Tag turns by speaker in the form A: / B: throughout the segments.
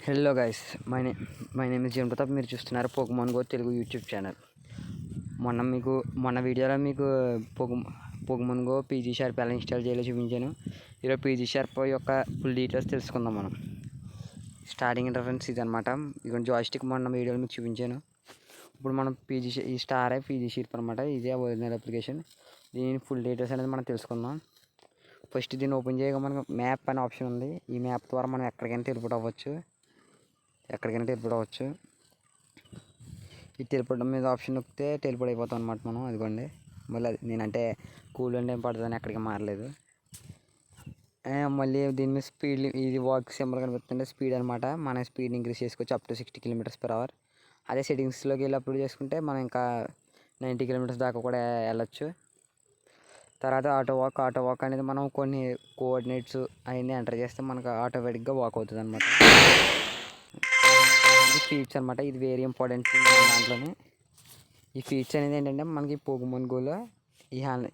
A: Hello guys, my name is Jeevan Pratap. మీరు చూస్తున్నారు Pokemon go Telugu YouTube channel. మొన్న వీడియోలో మీకు పోకెమాన్ గో పీజీ షార్ప్ ఎలా ఇన్స్టాల్ చేయాలో చూపించాను. ఈరోజు పీజీ షార్ప్ యొక్క ఫుల్ డీటెయిల్స్ తెలుసుకుందాం. మనం స్టార్టింగ్ ఇంటర్ఫరెన్స్ ఇది అనమాట. ఇదిగోండి జాయిస్టిక్ మొన్న వీడియోలో మీకు చూపించాను. ఇప్పుడు మనం ఈ స్టార్ పీజీ షార్ప్ అనమాట. ఇదే ఒరిజినల్ అప్లికేషన్. దీని ఫుల్ డీటెయిల్స్ అనేది మనం తెలుసుకుందాం. ఫస్ట్ దీన్ని ఓపెన్ చేయగా మనకు మ్యాప్ అనే ఆప్షన్ ఉంది. ఈ మ్యాప్ ద్వారా మనం ఎక్కడికైనా టెలిపోర్ట్ అవ్వచ్చు. ఈ టెలిపోర్ట్ మీద ఆప్షన్ నొక్కితే టెలిపోర్ట్ అయిపోతాం అనమాట మనం. అదిగోండి, మళ్ళీ నేనంటే కూల్ అంటే ఏం పడుతుందని ఎక్కడికి మారలేదు. మళ్ళీ దీని మీద స్పీడ్, ఇది వాక్ సింబల్ కనిపిస్తుంటే స్పీడ్ అనమాట. మన స్పీడ్ ఇంక్రీజ్ చేసుకోవచ్చు అప్ టు 60 km/h. అదే సెట్టింగ్స్లోకి వెళ్ళి అప్లోడ్ చేసుకుంటే మనం ఇంకా 90 km దాకా కూడా వెళ్ళొచ్చు. తర్వాత ఆటో వాక్ అనేది మనం కొన్ని కోఆర్డినేట్స్ అవన్నీ ఎంటర్ చేస్తే మనకు ఆటోమేటిక్గా వాక్ అవుతుంది అనమాట. ఇది ఫీట్స్ అనమాట. ఇది వెరీ ఇంపార్టెంట్ దాంట్లోనే. ఈ ఫీట్స్ అనేది ఏంటంటే మనకి పోకెమాన్ గోలో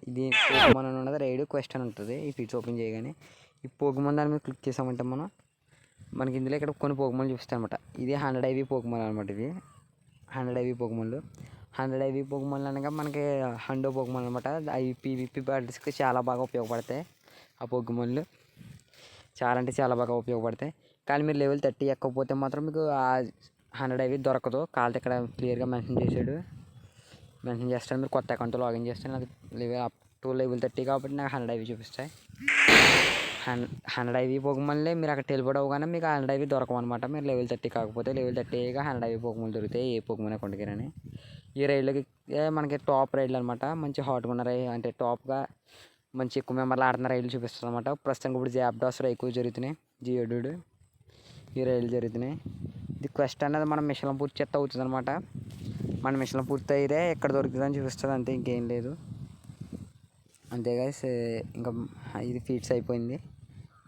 A: ఇది పోకెమాన్ అని ఉన్నది, రైడ్ క్వెస్ట్ అని ఉంటుంది. ఈ ఫీట్స్ ఓపెన్ చేయగానే ఈ పోకెమాన్ దాని మీద క్లిక్ చేసామంటే మనకి ఇందులో ఇక్కడ కొన్ని పోకెమాన్ చూపిస్తాయి అనమాట. ఇది 100 IV పోకెమాన్ అనమాట. ఇవి 100 IV పోకెమాన్లు. 100 IV పోకెమాన్లు అనగా మనకి హండో పోకెమాన్ అనమాట. అవి PvP బ్యాటిల్స్కి చాలా బాగా ఉపయోగపడతాయి. ఆ పోకెమాన్లు చాలా అంటే చాలా బాగా ఉపయోగపడతాయి. కానీ మీరు లెవెల్ 30 ఎక్కకపోతే మాత్రం మీకు ఆ 100 IV దొరకదు. కాళ్ళతో ఇక్కడ క్లియర్గా మెన్షన్ చేస్తాడు. మీరు కొత్త అకౌంట్తో లాగిన్ చేస్తే నాకు లెవెల్ అప్ టు లెవెల్ 30 కాబట్టి నాకు 100 IV చూపిస్తాయి. 100 IV పోకెమాన్లే మీరు అక్కడ టెలిపోర్ట్ అవ్వగానే మీకు 100 IV దొరకవు అనమాట. మీరు లెవెల్ 30 కాకపోతే లెవెల్ 30గా 100 IV పోకెమాన్లు దొరుకుతాయి ఏ పోకెమాన్ అకౌంట్కి అని. ఈ రైడ్లకి మనకి టాప్ రైడ్లు అనమాట. మంచి హాట్గా ఉన్న అంటే టాప్గా మంచి ఎక్కువ మెంబర్లు ఆడుతున్న రైడ్లు చూపిస్తుంది అనమాట. ప్రస్తుతం ఇప్పుడు జాబ్డాస్లో ఎక్కువ జరుగుతున్నాయి. జియోడూడ్ ఈ రైలు జరుగుతున్నాయి. ఇది క్వెస్ట్ అనేది మనం మిషన్లు పూర్తి చేస్తే అవుతుంది అనమాట. మన మిషన్లు పూర్తి అయితే ఎక్కడ దొరుకుతుందని చూపిస్తుంది, అంతే, ఇంకేం లేదు. అంతే గైస్. ఇంకా ఇది ఫీట్స్ అయిపోయింది.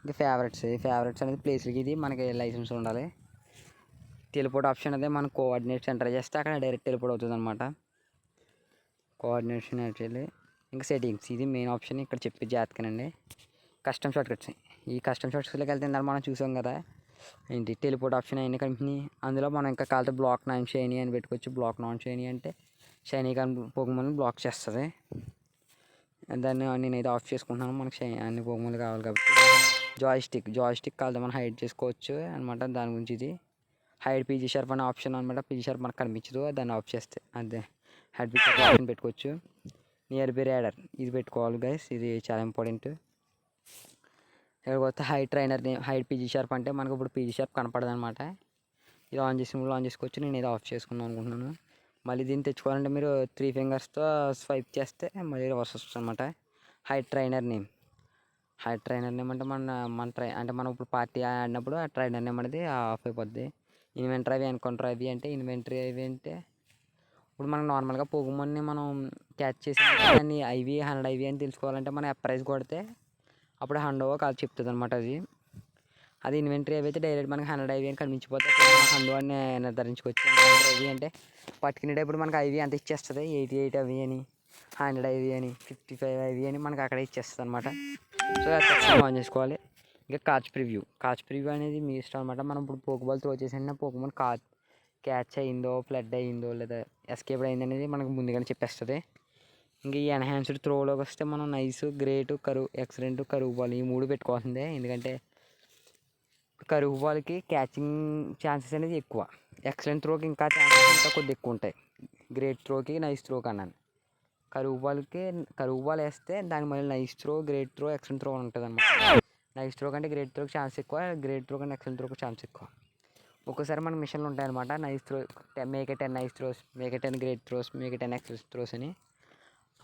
A: ఇంకా ఫేవరెట్స్ అనేది ప్లేస్లకి ఇది మనకి లైసెన్స్ ఉండాలి. టెలిపోర్ట్ ఆప్షన్ అదే మన కోఆర్డినేట్స్ ఎంటర్ చేస్తే అక్కడ డైరెక్ట్ టెలిపోర్ట్ అవుతుంది అనమాట. కోఆర్డినేషన్ యాక్చువల్లీ ఇంకా సెట్టింగ్స్, ఇది మెయిన్ ఆప్షన్. ఇక్కడ చెప్పి జాతకనండి. కస్టమ్ షార్ట్కట్స్, ఈ కస్టమ్ షార్ట్కట్స్లోకి వెళ్తే మనం చూసాం కదా ఏంటి టెలిపోర్ట్ ఆప్షన్ అయిన కంపెనీ. అందులో మనం ఇంకా కాలితే బ్లాక్ నాన్ షైనీ అని పెట్టుకోవచ్చు. బ్లాక్ నాన్ షైనీ అంటే షైనీ కానీ పోకెమాన్ బ్లాక్ చేస్తుంది. దాన్ని నేనైతే ఆఫ్ చేసుకుంటున్నాను. మనకి అన్ని పోకెమాన్లు కావాలి కాబట్టి. జాయిస్టిక్ కాలితే మనం హైడ్ చేసుకోవచ్చు అనమాట. దాని గురించి ఇది హైడ్ పీజీ షార్ప్ అనే ఆప్షన్ అనమాట. పీజీ షార్ప్ మనకు కనిపించదు, దాన్ని ఆఫ్ చేస్తే అదే హైడ్ పీజీ షార్ప్ ఆప్షన్ పెట్టుకోవచ్చు. నియర్ బై రైడర్ ఇది పెట్టుకోవాలి గైస్, ఇది చాలా ఇంపార్టెంట్. ఇకపోతే హైడ్ పీజీ షార్ప్ అంటే మనకు ఇప్పుడు పీజీ షార్ప్ కనపడదు అనమాట. ఇది ఆన్ చేసుకోవచ్చు. నేను ఇది ఆఫ్ చేసుకుందాం అనుకుంటున్నాను. మళ్ళీ దీన్ని తెచ్చుకోవాలంటే మీరు 3 ఫింగర్స్తో స్వైప్ చేస్తే మళ్ళీ రివర్స్ వస్తుంది అనమాట. హైడ్ ట్రైనర్ నేమ్ అంటే అంటే మనం ఇప్పుడు పార్టీ ఆడినప్పుడు ఆ ట్రైనర్ నేమ్ అనేది ఆఫ్ అయిపోద్ది. ఇన్వెంటరీ అవి ఎన్కౌంటర్ అవి అంటే ఇప్పుడు మనం నార్మల్గా పోకెమాన్ని మనం క్యాచ్ చేసి దాన్ని 100 IV అని తెలుసుకోవాలంటే మనం ప్రైజ్ కొడితే అప్పుడు 100 కాదు చెప్తుంది అనమాట. అది ఇన్వెంటరీ అవి అయితే డైరెక్ట్ మనకి 100 IV అని కనిపించిపోతే మనం 100 అని నిర్ధారించుకోవచ్చు. IV అంటే పట్టుకునేటప్పుడు మనకి IV అంత ఇచ్చేస్తుంది. 88 IV అని, 100 IV అని, 55 IV అని మనకి అక్కడ ఇచ్చేస్తుంది అనమాట. సో అది ఆన్ చేసుకోవాలి. ఇంకా కాచ్ ప్రివ్యూ అనేది మీ ఇష్టం అనమాట. మనం ఇప్పుడు పోకెబాల్ త్రో చేసిన పోకెమాన్ క్యాచ్ అయిందో, ఫ్లడ్ అయిందో లేదా ఎస్కేప్ అయిందో అనేది మనకు ముందుగానే చెప్పేస్తుంది. ఇంకా ఈ ఎన్హాన్స్డ్ త్రోలోకి వస్తే మనం నైస్, గ్రేట్, ఎక్సలెంట్, కరువు బాల్ ఈ 3 పెట్టుకోవాల్సిందే. ఎందుకంటే కరువు బాల్కి క్యాచింగ్ ఛాన్సెస్ అనేది ఎక్కువ, ఎక్సలెంట్ త్రోకి ఇంకా ఛాన్సెస్ ఇంకా కొద్దిగా ఎక్కువ ఉంటాయి. గ్రేట్ త్రోకి నైస్ త్రోకి అన్నాను. కరువు బాల్ వేస్తే దాని మళ్ళీ nice throw, great throw, excellent throw ఉంటుంది అనమాట. నైస్ త్రో కంటే గ్రేట్ త్రోకి ఛాన్స్ ఎక్కువ, గ్రేట్ త్రో కంటే ఎక్సలెంట్ త్రోకి ఛాన్స్ ఎక్కువ. ఒక్కోసారి మన మిషన్లు ఉంటాయన్నమాట. Nice throw, make it 10 nice throws, make it 10 great throws, make it 10 excellent throws అని.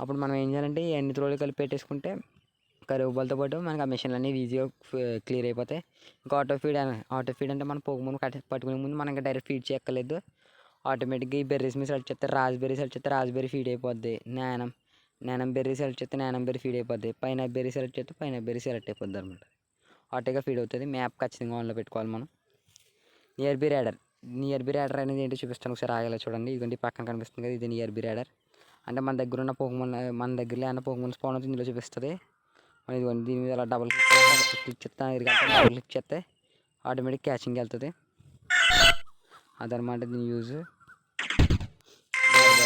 A: అప్పుడు మనం ఏం చేయాలంటే ఈ అన్ని త్రోలు కలిపి పెట్టేసుకుంటే కరువు బాల్తో పాటు మనకి ఆ మిషన్లు అన్నీ ఈజీగా క్లియర్ అయిపోతాయి. ఇంకా ఆటో ఫీడ్ అంటే మన పోకెమాన్ పట్టుకునే ముందు మనం ఇంకా డైరెక్ట్ ఫీడ్ చేయక్కర్లేదు. ఆటోమేటిక్గా ఈ బెర్రీస్ మీద సెలెక్ట్ చేస్తే రాస్బెర్రీ ఫీడ్ అయిపోద్ది. నానం బెర్రీ సెలెక్ట్ చేస్తే నానం బెర్రీ ఫీడ్ అయిపోద్ది. పైన బెర్రీ సెలెక్ట్ చేస్తే పైన బెర్రీ సెలెక్ట్ అయిపోద్ది అనమాట. ఆటోగా ఫీడ్ అవుతుంది. మ్యాప్ ఖచ్చితంగా ఆన్లో పెట్టుకోవాలి మనం. నియర్ బై రైడర్ అనేది ఏంటో చూపిస్తాను, ఒకసారి ఆగేలా చూడండి. ఇదిగోండి పక్కన కనిపిస్తుంది కదా, ఇది నియర్ బై రైడర్ అంటే మన దగ్గర ఉన్న పోకెమాన్, మన దగ్గరలో ఏమన్నా పోకెమాన్ స్పాన్ అవుతుంది ఇందులో చూపిస్తుంది. ఇదిగోండి దీని మీద అలా డబుల్ క్లిక్ చేస్తే ఆటోమేటిక్ క్యాచింగ్కి వెళ్తుంది. అదనమాట దీని యూజ్.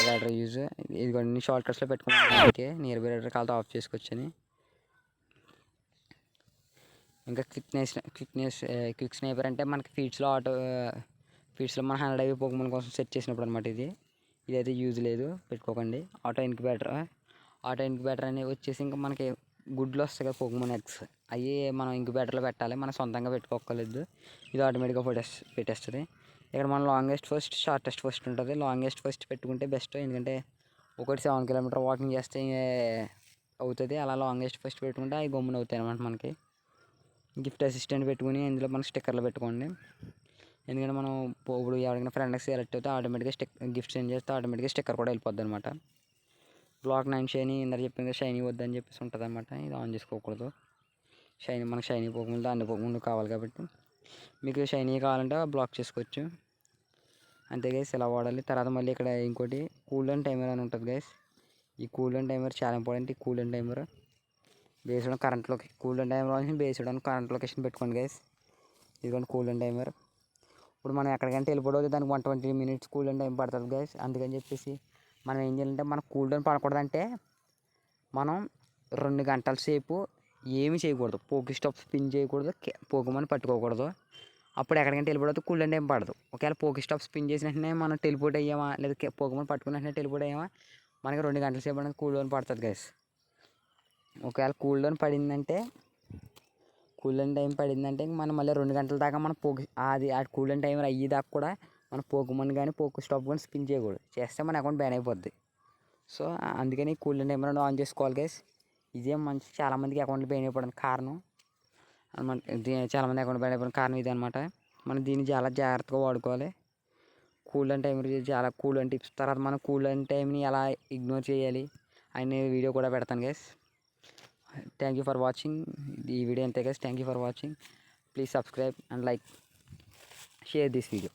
A: రైడర్ యూజ్ ఇది కొన్ని షార్ట్ కట్స్లో పెట్టుకున్నాను. ఓకే, నియర్ బై రైడర్ కాల్తో ఆఫ్ చేసుకోవచ్చని. ఇంకా క్విక్ స్నైపర్ అంటే మనకి ఫీడ్స్లో మన 100 ఐవి పోకుమన్ కోసం సెట్ చేసినప్పుడు అనమాట. ఇదైతే యూజ్ లేదు, పెట్టుకోకండి. ఆటో ఇంక్యుబేటర్ అనేవి వచ్చేసి ఇంకా మనకి గుడ్లు వస్తాయి కదా పోకుమన్ ఎగ్స్, అవి మనం ఇంక్యుబేటర్లో పెట్టాలి, మనం సొంతంగా పెట్టుకోలేదు. ఇది ఆటోమేటిక్గా పెట్టేస్తుంది. ఇక్కడ మన లాంగెస్ట్ ఫస్ట్, షార్టెస్ట్ ఫస్ట్ ఉంటుంది. లాంగెస్ట్ ఫస్ట్ పెట్టుకుంటే బెస్ట్, ఎందుకంటే ఒకటి 7 కిలోమీటర్ వాకింగ్ చేస్తే అవుతుంది. అలా లాంగెస్ట్ ఫస్ట్ పెట్టుకుంటే అవి గమ్మున అవుతాయి అనమాట. మనకి గిఫ్ట్ అసిస్టెంట్ పెట్టుకుని ఇందులో మనకి స్టిక్కర్లు పెట్టుకోండి. ఎందుకంటే మనం ఇప్పుడు ఎవరికైనా ఫ్రెండ్కి సెలెక్ట్ అయితే ఆటోమేటిక్గా గిఫ్ట్ సెండ్ చేస్తే ఆటోమేటిక్గా స్టిక్కర్ కూడా వెళ్ళిపోద్ది అనమాట. బ్లాక్ 9 షైనీ ఇందరు చెప్పింది, షైనీ వద్దని చెప్పేసి ఉంటుంది అనమాట. ఇది ఆన్ చేసుకోకూడదు. మనకు షైనీ పోకముందు అన్ని పోకముందు కావాలి కాబట్టి, మీకు షైనీ కావాలంటే బ్లాక్ చేసుకోవచ్చు. అంతే గైస్, ఇలా వాడాలి. తర్వాత మళ్ళీ ఇక్కడ ఇంకోటి కూల్ డౌన్ టైమర్ అని ఉంటుంది గైస్. ఈ కూల్ డౌన్ టైమర్ చాలా ఇంపార్టెంట్. ఈ cool down timer based on current location, cool down timer వచ్చి బేస్డ్ ఆన్ కరెంట్ లొకేషన్ పెట్టుకోండి గైస్. ఇదిగోండి కూల్ డౌన్ టైమర్. ఇప్పుడు మనం ఎక్కడికంటే వెళ్ళిపోవద్దు, దానికి 120 minutes కూల్ డౌన్ టైం పడుతుంది గైస్. అందుకని చెప్పేసి మనం ఏం చేయాలంటే, మన కూల్ డౌన్ పడకూడదంటే మనం 2 గంటల సేపు ఏమి చేయకూడదు. పోకీ స్టాప్ స్పిన్ చేయకూడదు, పోకమని పట్టుకోకూడదు. అప్పుడు ఎక్కడికంటే వెళ్ళిపోవద్దు, కూల్ డౌన్ టైం పడదు. ఒకవేళ పోకీ స్టాప్ స్పిన్ చేసిన వెంటనే మనం టెలిపోర్ట్ అయ్యామా, లేదా పోకమని పట్టుకున్న వెంటనే టెలిపోర్ట్ అయ్యామా, మనకి 2 గంటల సేపు అనేది కూల్ డౌన్ పడుతుంది గైస్. ఒకవేళ కూల్ డౌన్ టైం పడిందంటే మనం మళ్ళీ 2 గంటల దాకా మనం ఆ కూల్ డౌన్ టైమర్ అయ్యేదాకా కూడా మనం పోకమని కానీ పోకీ స్టాప్ కానీ స్పిన్ చేయకూడదు. చేస్తే మన అకౌంట్ బ్యాన్ అయిపోద్ది. సో అందుకని కూల్ డౌన్ టైమర్ ఆన్ చేసుకోవాలి గైస్. ఇదే చాలామందికి అకౌంట్లు బ్యాన్ అయిపోవడానికి కారణం అనమాట. చాలామంది అకౌంట్ బ్యాన్ అయిపోవడానికి కారణం ఇదే అనమాట. మనం దీన్ని చాలా జాగ్రత్తగా వాడుకోవాలి. కూల్ డౌన్ టైమర్ చాలా కూల్ డౌన్ టిప్స్, తర్వాత మనం కూల్ డౌన్ టైంని ఎలా ఇగ్నోర్ చేయాలి అనే వీడియో కూడా పెడతాను guys. Thank you for watching. ఈ వీడియో అంతే guys. Thank you for watching. Please subscribe and like, share this video.